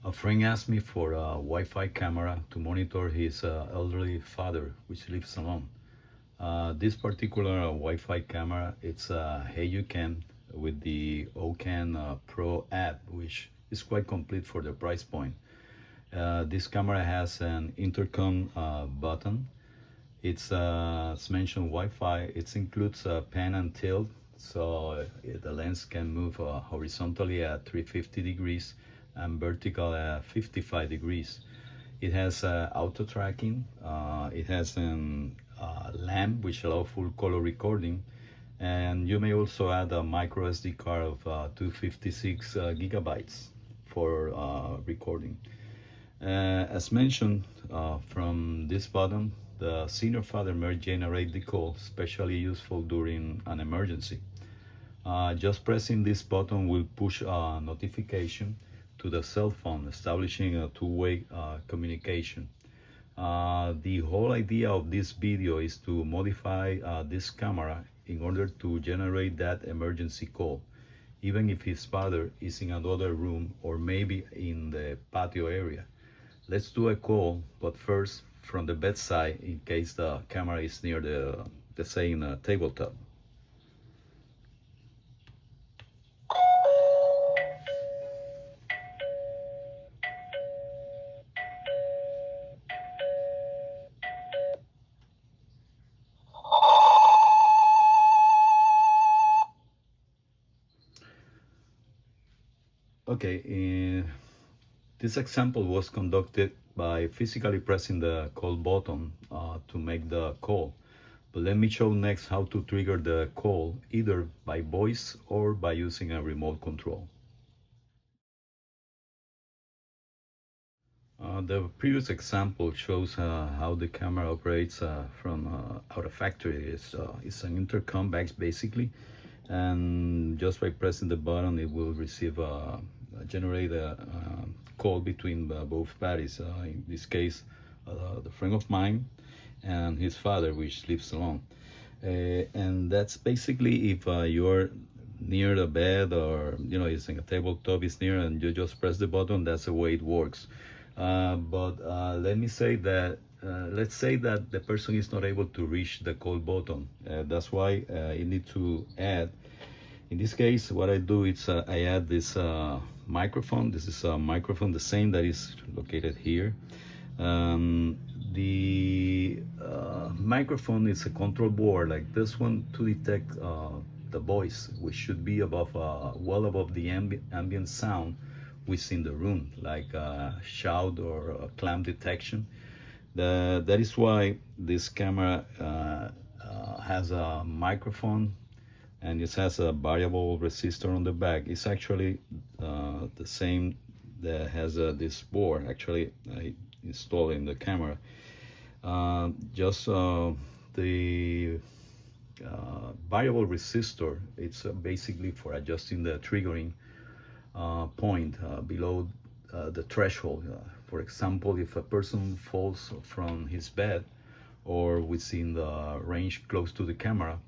A friend asked me for a Wi-Fi camera to monitor his elderly father, which lives alone. This particular Wi-Fi camera, it's a HeyUCam with the OCAN Pro app, which is quite complete for the price point. This camera has an intercom button. It's mentioned Wi-Fi. It includes a pan and tilt, so the lens can move horizontally at 350 degrees and vertical at 55 degrees. It has auto tracking. It has an lamp which allows full color recording, and you may also add a micro SD card of 256 gigabytes for recording. As mentioned from this button, the senior father may generate the call, especially useful during an emergency. Just pressing this button will push a notification to the cell phone, establishing a two-way communication. The whole idea of this video is to modify this camera in order to generate that emergency call, even if his father is in another room or maybe in the patio area. Let's do a call, but first from the bedside in case the camera is near the same tabletop. Okay, this example was conducted by physically pressing the call button to make the call. But let me show next how to trigger the call either by voice or by using a remote control. The previous example shows how the camera operates from out of factory. It's an intercom basically, and just by pressing the button it will receive generate a call between both parties. In this case, the friend of mine and his father, which lives alone. And that's basically if you're near the bed or it's in a tabletop, it's near, and you just press the button. That's the way it works. But let me say that let's say that the person is not able to reach the call button. That's why you need to add. In this case, what I do is I add this microphone. This is a microphone, the same that is located here. The microphone is a control board like this one to detect the voice, which should be above, well above the ambient sound within the room, like shout or clam detection. That is why this camera has a microphone, and it has a variable resistor on the back. It's actually the same that has this board. Actually, I installed in the camera. Just the variable resistor. It's basically for adjusting the triggering point below the threshold. For example, if a person falls from his bed or within the range close to the camera,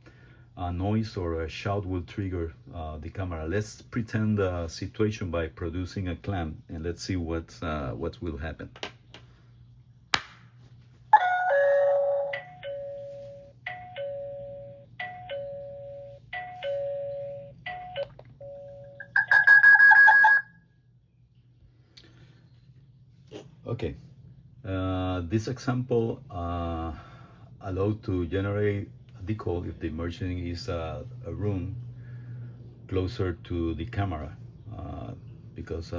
a noise or a shout will trigger the camera. Let's pretend the situation by producing a clam, and let's see what will happen. Okay, this example allowed to generate a decall if the emergency is a room closer to the camera, because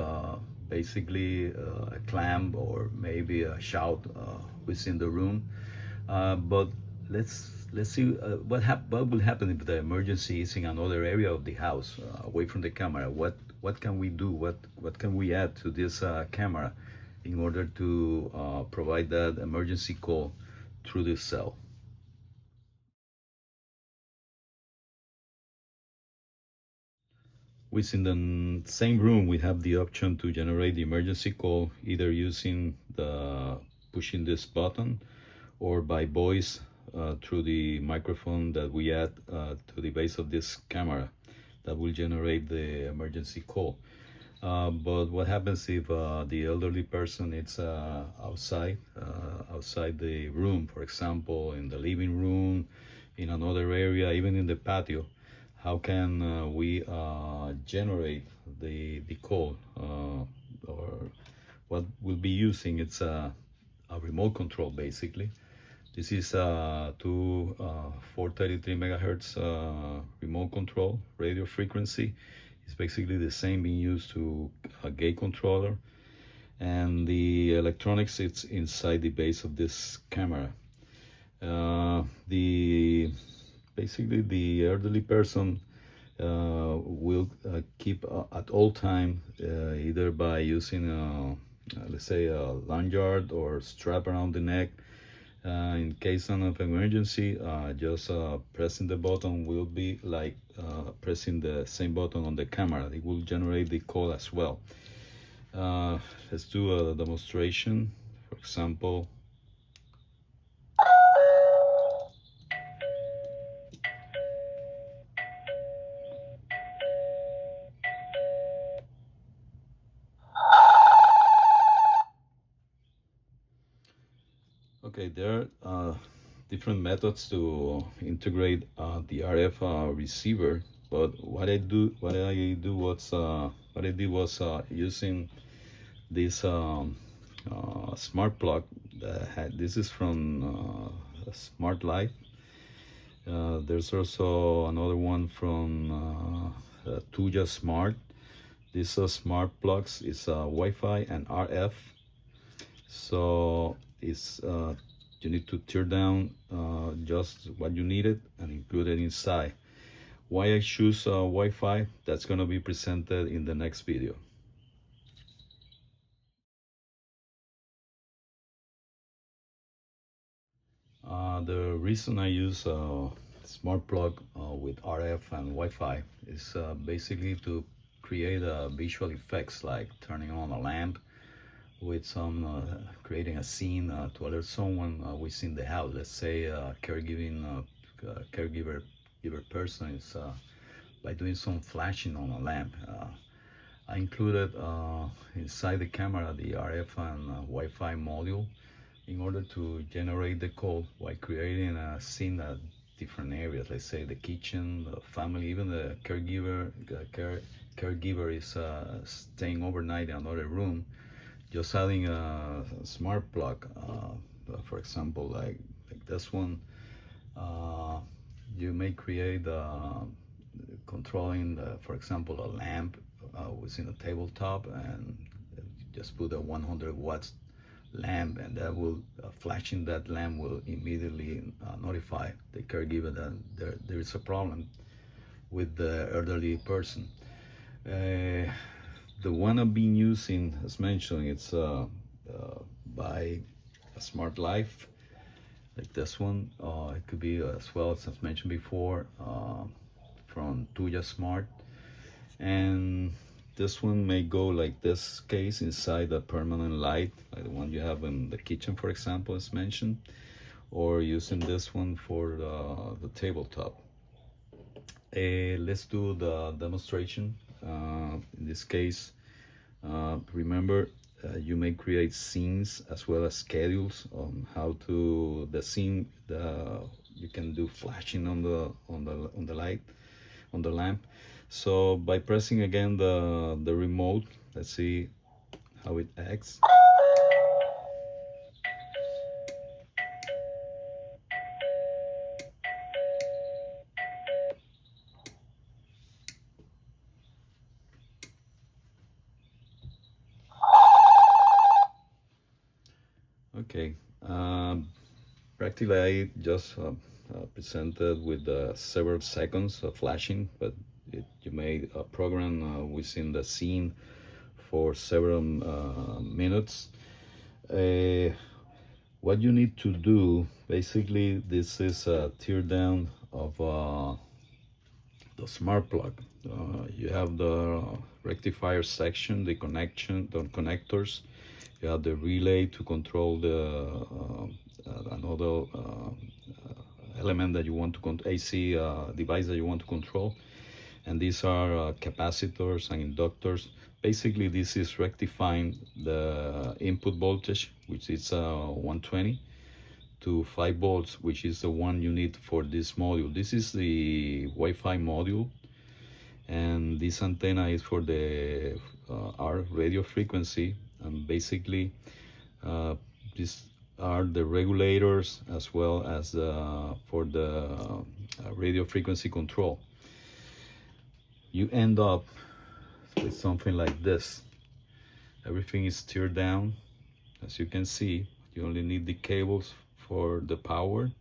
basically a clamp or maybe a shout within the room. But let's see what will happen if the emergency is in another area of the house, away from the camera. What can we do? What can we add to this camera in order to provide that emergency call through this cell? Within the same room, we have the option to generate the emergency call either using the pushing this button or by voice through the microphone that we add to the base of this camera that will generate the emergency call. But what happens if the elderly person is outside the room, for example, in the living room, in another area, even in the patio? How can we generate the call? Or what we'll be using? It's a remote control, basically. This is two 433 megahertz remote control radio frequency. It's basically the same being used to a gate controller, and the electronics it's inside the base of this camera. The basically the elderly person will keep at all time either by using let's say a lanyard or strap around the neck. In case of emergency, just pressing the button will be like pressing the same button on the camera. It will generate the call as well. Let's do a demonstration. For example, okay, there are different methods to integrate the RF receiver. But what I did was using this smart plug that this is from Smart Life. There's also another one from Tuya Smart. These smart plugs is Wi-Fi and RF. So it's you need to tear down just what you needed and include it inside. Why I choose Wi-Fi, that's going to be presented in the next video. The reason I use smart plug with RF and Wi-Fi is basically to create visual effects like turning on a lamp with some creating a scene to alert someone within the house. Let's say a caregiver person is by doing some flashing on a lamp. I included inside the camera the RF and Wi-Fi module in order to generate the call while creating a scene at different areas. Let's say the kitchen, the family, even the caregiver is staying overnight in another room. Just adding a smart plug, for example, like this one, you may create controlling, for example, a lamp within a tabletop, and just put a 100 watts lamp, and that will flashing that lamp will immediately notify the caregiver that there is a problem with the elderly person. The one I've been using, as mentioned, it's by a Smart Life, like this one. It could be as well as mentioned before from Tuya Smart, and this one may go like this case inside a permanent light, like the one you have in the kitchen, for example, as mentioned, or using this one for the tabletop. Let's do the demonstration. In this case, remember you may create scenes as well as schedules on how to the scene. You can do flashing on the light, on the lamp. So by pressing again the remote, let's see how it acts. Okay, practically I just presented with several seconds of flashing, but you may program within the scene for several minutes. What you need to do, basically, this is a tear down of the smart plug. You have the rectifier section, the connectors. You have the relay to control the another element that you want to AC device that you want to control. and these are capacitors and inductors. Basically, this is rectifying the input voltage, which is 120, to 5 volts, which is the one you need for this module. This is the Wi-Fi module, and this antenna is for the our radio frequency, and basically these are the regulators as well as for the radio frequency control. You end up with something like this. Everything is steered down, as you can see. You only need the cables for the power,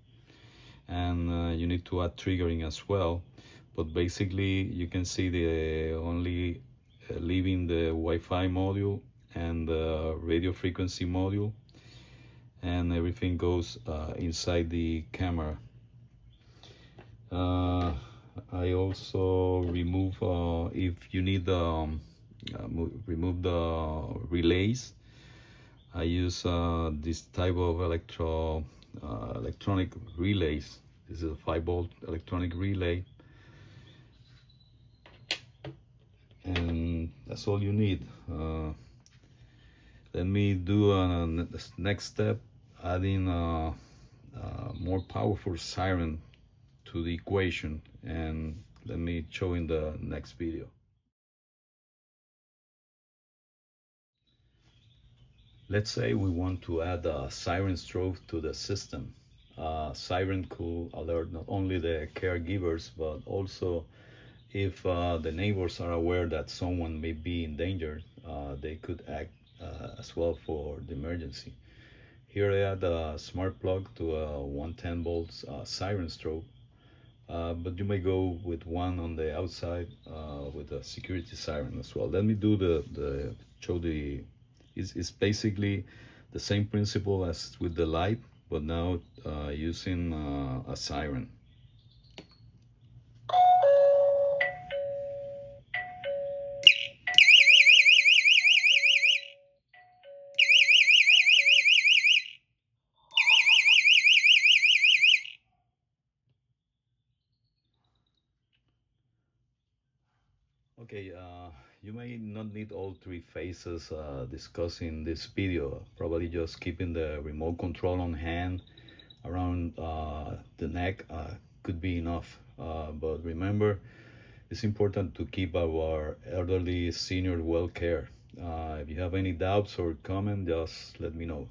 and you need to add triggering as well. But basically you can see the only leaving the Wi-Fi module and the radio frequency module, and everything goes inside the camera. I also remove, if you need remove the relays, I use this type of electronic relays. This is a 5-volt electronic relay, and that's all you need. Let me do the next step, adding more powerful siren to the equation, and let me show in the next video. Let's say we want to add a siren strobe to the system. Siren could alert not only the caregivers, but also if the neighbors are aware that someone may be in danger, they could act as well for the emergency. Here I add a smart plug to a 110 volts siren strobe, but you may go with one on the outside with a security siren as well. Let me do it's basically the same principle as with the light, but now using a siren. Okay, you may not need all 3 phases discussed in this video. Probably just keeping the remote control on hand around the neck could be enough. But remember, it's important to keep our elderly senior well cared. If you have any doubts or comments, just let me know.